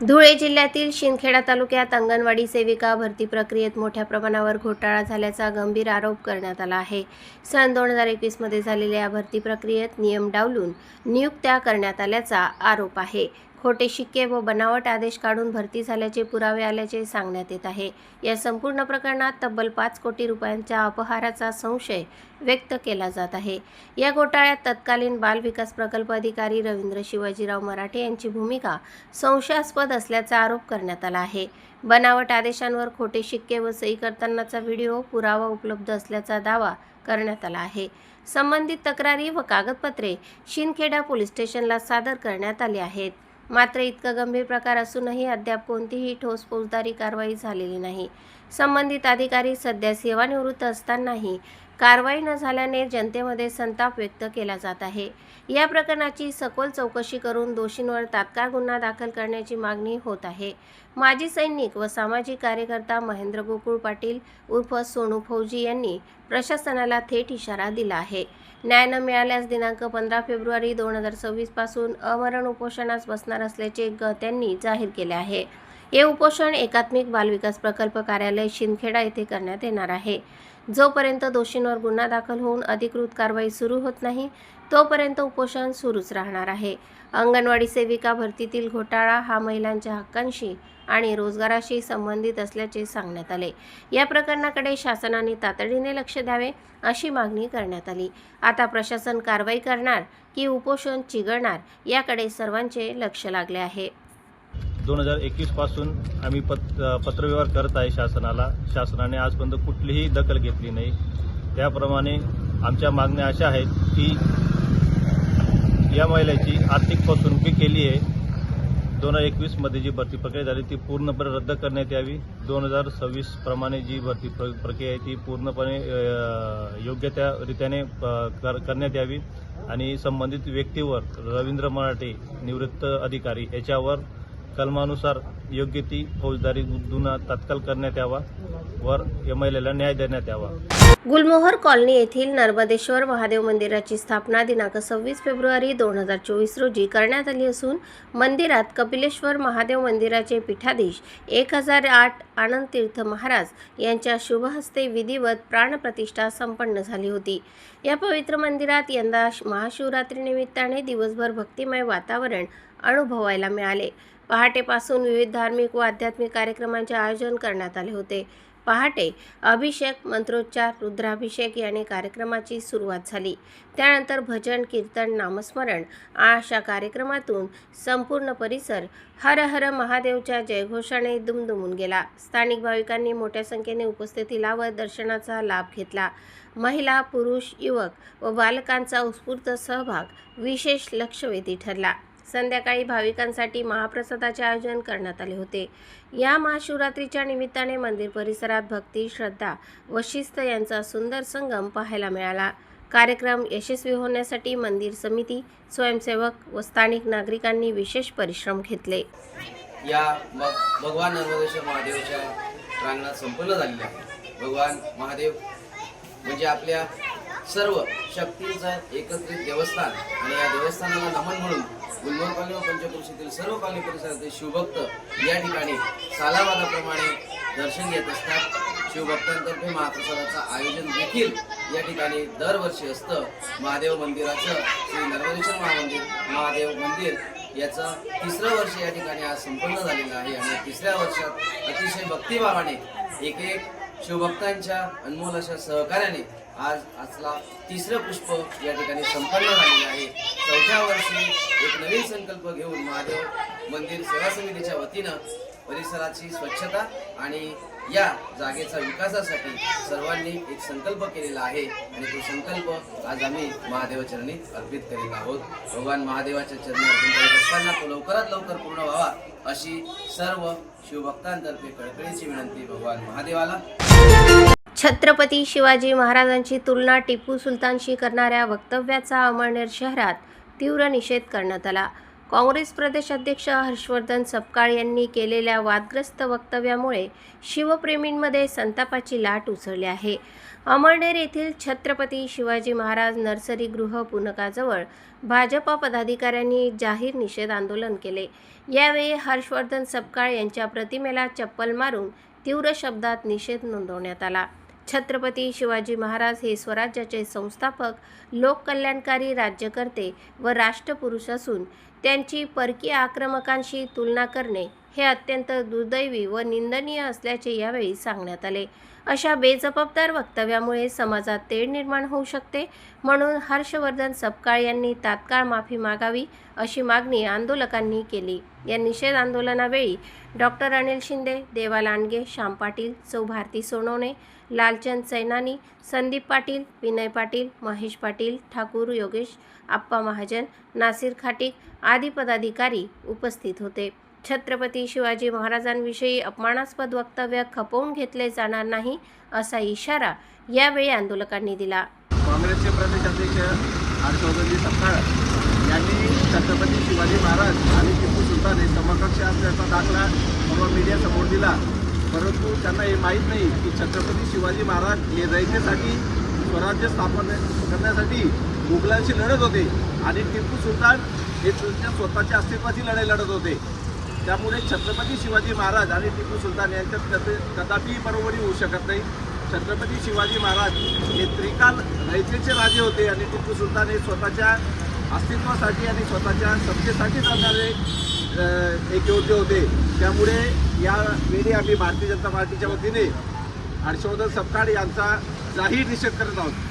धुळे जिल्ह्यातील शिंदखेडा तालुक्यात अंगणवाडी सेविका भरती प्रक्रियेत मोठ्या प्रमाणावर घोटाळा झाल्याचा गंभीर आरोप करण्यात आला आहे। सन 2021 मध्ये झालेल्या या भरती प्रक्रियेत नियम डावलून नियुक्त्या करण्यात आल्याचा आरोप आहे। खोटे शिक्के व बनावट आदेश काढून भरती झाल्याचे पुरावे आल्याचे सांगण्यात येत आहे। या संपूर्ण प्रकरणात तब्बल 5 कोटी रुपयांच्या अपहाराचा संशय व्यक्त केला जात आहे। या घोटाळ्यात तत्कालीन बाल विकास प्रकल्प अधिकारी रवींद्र शिवाजीराव मराठे यांची भूमिका संशयास्पद असल्याचा आरोप करण्यात आला आहे। बनावट आदेशांवर खोटे शिक्के व सही करतानाचा व्हिडिओ पुरावा उपलब्ध असल्याचा दावा करण्यात आला आहे। संबंधित तक्रारी व कागदपत्रे शिंदखेडा पोलीस स्टेशनला सादर करण्यात आली आहेत। मात्र इतका गंभीर प्रकार असूनही अद्याप कोणतीही ठोस फौजदारी कारवाई झालेली नाही। संबंधित अधिकारी सध्या सेवानिवृत्त असतानाही कारवाई न झाल्याने जनतेमध्ये संताप व्यक्त केला जात आहे। या प्रकरणाची सखोल चौकशी करून दोषींवर तात्काळ गुन्हा दाखल करण्याची मागणी होत आहे। माजी सैनिक व सामाजिक कार्यकर्ता महेंद्र गोकुळ पाटील उर्फ सोनू फौजी यांनी प्रशासनाला थेट इशारा दिला आहे। न्याय न मिळाल्यास दिनांक 15 फेब्रुवारी 2026 पासून अमरण उपोषणास बसणार असल्याचे त्यांनी जाहीर केले आहे। हे उपोषण एकात्मिक बालविकास प्रकल्प कार्यालय शिंदखेडा येथे करण्यात येणार आहे। जोपर्यंत दोषींवर गुन्हा दाखल होऊन अधिकृत कारवाई सुरू होत नाही तोपर्यंत उपोषण सुरूच राहणार आहे। अंगणवाडी सेविका भरतीतील घोटाळा हा महिलांच्या हक्कांशी आणि रोजगाराशी संबंधित असल्याचे सांगण्यात आले। या प्रकरणाकडे शासनाने तातडीने लक्ष द्यावे अशी मागणी करण्यात आली। आता प्रशासन कारवाई करणार की उपोषण चिघळणार याकडे सर्वांचे लक्ष लागले आहे। 2021 पासून आम्ही पत्रव्यवहार करत आहे शासनाने आजपर्यंत कुठलीही दखल घेतली नाही। त्याप्रमाणे आमच्या मागण्या अशा आहेत की या महिलेची आर्थिक फसवणूक केली आहे। 2021 मध्ये जी भरती प्रक्रिया झाली ती पूर्णपणे रद्द करण्यात यावी। 2026 प्रमाणे जी भरती प्रक्रिया आहे ती पूर्णपणे योग्य त्या रीतीने करण्यात यावी आणि संबंधित व्यक्तीवर रवींद्र मराठे निवृत्त अधिकारी याच्यावर कलमानुसार योग्य ती फौजदारी गुन्हा तात्काळ करण्यात यावा वर या महिलेला न्याय देण्यात यावा। गुलमोहर कॉलनी येथील नर्मदेश्वर महादेव मंदिराची स्थापना दिनांक 26 फेब्रुवारी 2024 रोजी करण्यात आली असून मंदिरात कपिलेश्वर महादेव मंदिराचे पीठाधीश 1008 आनंद तीर्थ महाराज यांच्या शुभ हस्ते विधिवत प्राणप्रतिष्ठा संपन्न झाली होती। या पवित्र मंदिरात यंदा महाशिवरात्री निमित्ताने दिवसभर भक्तिमय वातावरण अनुभवायला मिळाले। पहाटेपासून विविध धार्मिक व आध्यात्मिक कार्यक्रमांचे आयोजन करण्यात आले होते। पहाटे अभिषेक, मंत्रोच्चार, रुद्राभिषेक याने कार्यक्रमाची सुरुवात झाली। त्यानंतर भजन, कीर्तन, नामस्मरण अशा कार्यक्रमातून संपूर्ण परिसर हर हर महादेवच्या जयघोषाने दुमदुमून गेला। स्थानिक भाविकांनी मोठ्या संख्येने उपस्थिती लावत दर्शनाचा लाभ घेतला। महिला, पुरुष, युवक व बालकांचा उत्स्फूर्त सहभाग विशेष लक्षवेधी ठरला। संध्याकाळी भाविकांसाठी महाप्रसादाचे आयोजन करण्यात आले होते। या महाशिवरात्रीच्या निमित्ताने मंदिर परिसरात भक्ती, श्रद्धा व शिस्त यांचा सुंदर संगम पाहायला मिळाला। कार्यक्रम यशस्वी होण्यासाठी मंदिर समिती, स्वयंसेवक व स्थानिक नागरिकांनी विशेष परिश्रम घेतले। या भगवान नर्मदेश्वर महादेवच्या प्रांगणात संपन्न झालेल्या भगवान महादेव म्हणजे आपल्या सर्व शक्तींचं एकत्रित देवस्थान आणि या देवस्थानाला नमन म्हणून गुलमोहर कॉलनी व पंचक्रोशीतील सर्व कॉलनी परिसरातील शिवभक्त या ठिकाणी सालाबादाप्रमाणे दर्शन घेत असतात। शिवभक्तांतर्फे महाप्रसादाचं आयोजन देखील या ठिकाणी दरवर्षी असतं। महादेव मंदिराचं श्री नर्मदेश्वर महादेव मंदिर याचं 3रं वर्ष या ठिकाणी आज संपन्न झालेलं आहे आणि 3ऱ्या वर्षात अतिशय भक्तिभावाने एक शिवभक्तांच्या अनमोल अशा सहकार्याने आज आजला 3रं पुष्प या ठिकाणी संपन्न झालेलं आहे। 4थ्या वर्षी एक नवीन संकल्प घेऊन महादेव मंदिर सेवा समितीच्या वतीनं परिसराची स्वच्छता आणि या जागेचा विकासासाठी सर्वांनी एक संकल्प केलेला आहे आणि तो संकल्प आज आम्ही महादेवाचरणी अर्पित करीत आहोत। भगवान महादेवाच्या चरणी अर्पण करीत असताना तो लवकरात लवकर पूर्ण व्हावा अशी सर्व शिवभक्तांतर्फे कळकळीची विनंती भगवान महादेवाला। छत्रपती शिवाजी महाराजांची तुलना टिपू सुलतानशी करणाऱ्या वक्तव्याचा अमळनेर शहरात तीव्र निषेध करण्यात आला। काँग्रेस प्रदेशाध्यक्ष हर्षवर्धन सपकाळ यांनी केलेल्या वादग्रस्त वक्तव्यामुळे शिवप्रेमींमध्ये संतापाची लाट उसळली आहे. अमळनेर येथील छत्रपती शिवाजी महाराज नर्सरी गृह पुनकाजवळ भाजपा पदाधिकाऱ्यांनी जाहीर निषेध आंदोलन केले. यावेळी हर्षवर्धन सपकाळ यांच्या प्रतिमेला चप्पल मारून तीव्र शब्दात निषेध नोंदवण्यात आला. छत्रपती शिवाजी महाराज हे स्वराज्याचे संस्थापक, लोककल्याणकारी राज्यकर्ते व राष्ट्रपुरुष असून त्यांची परकीय आक्रमकांशी तुलना करणे हे अत्यंत दुर्दैवी व निंदनीय असल्याचे यावेळी सांगण्यात आले. अशा बेजबाबदार वक्तव्यामुळे समाजात तेढ निर्माण होऊ शकते, म्हणून हर्षवर्धन सपकाळ यांनी तात्काळ माफी मागावी अशी मागणी आंदोलकांनी केली. या निषेध आंदोलनावेळी डॉक्टर अनिल शिंदे, देवा लांडगे, श्याम पाटील, सौ भारती सोनवणे, लालचंद सैनानी, संदीप पाटील, विनय पाटील, महेश पाटील, ठाकूर योगेश, आप्पा महाजन, नासिर खाटीक आदी पदाधिकारी उपस्थित होते. छत्रपती शिवाजी महाराजांविषयी अपमानास्पद वक्तव्य खपवून घेतले जाणार नाही असा इशारा यावेळी आंदोलकांनी दिला. काँग्रेसचे प्रदेशाध्यक्ष हर्षवर्धन सपकाळ यांनी छत्रपती शिवाजी महाराज आणि टिपू सुलतान हे समकक्ष असल्याचा दाखला सर्व मीडियासमोर दिला. परंतु त्यांना हे माहीत नाही की छत्रपती शिवाजी महाराज हे रयतेसाठी स्वराज्य स्थापन करण्यासाठी मुघलांशी लढत होते आणि टिपू सुलतान हे त्यांच्या स्वतःच्या अस्तित्वाची लढाई लढत होते. त्यामुळे छत्रपती शिवाजी महाराज आणि टिपू सुलतान यांच्यात कदापि बरोबरी होऊ शकत नाही. छत्रपती शिवाजी महाराज हे त्रिकाल रयतेचे राजे होते आणि टिपू सुलतान हे स्वतःच्या अस्तित्वासाठी आणि स्वतःच्या सत्तेसाठी लढणारे एक योद्धे होते. त्यामुळे यावेळी आम्ही भारतीय जनता पार्टीच्या वतीने हर्षवर्धन सपकाळ यांचा जाहीर निषेध करत आहोत.